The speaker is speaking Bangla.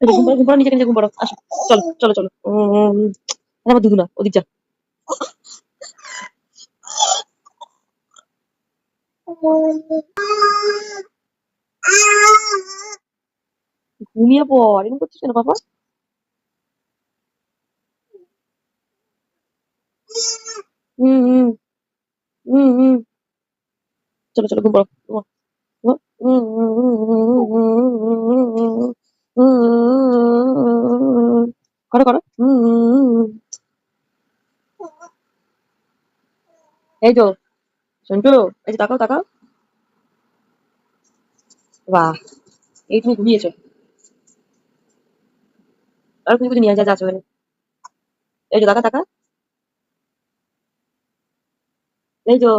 এই যে ঘুম পাড়ো, নিচে ঘুম পাড়ো। আসো। চলো, চলো, চলো। আমার দুধু না, ওদিক যা। ঘুমিয়ে পড়। এরকম করছিস কেন বাবা? হুম, হুম, হুম, হুম। চলো, চলো, ঘুম পাড়ো। ঘুমাও, ঘুমাও। করো, করো। এই তো, সন্টু, এই যে তাকাও, তাকাও। বাহ! এই তুমি ঘুমিয়েছো। আর তুমি কিছু নিয়ে যা, যা আছে ওখানে। এই যে তাকা, তাকা। এই তো।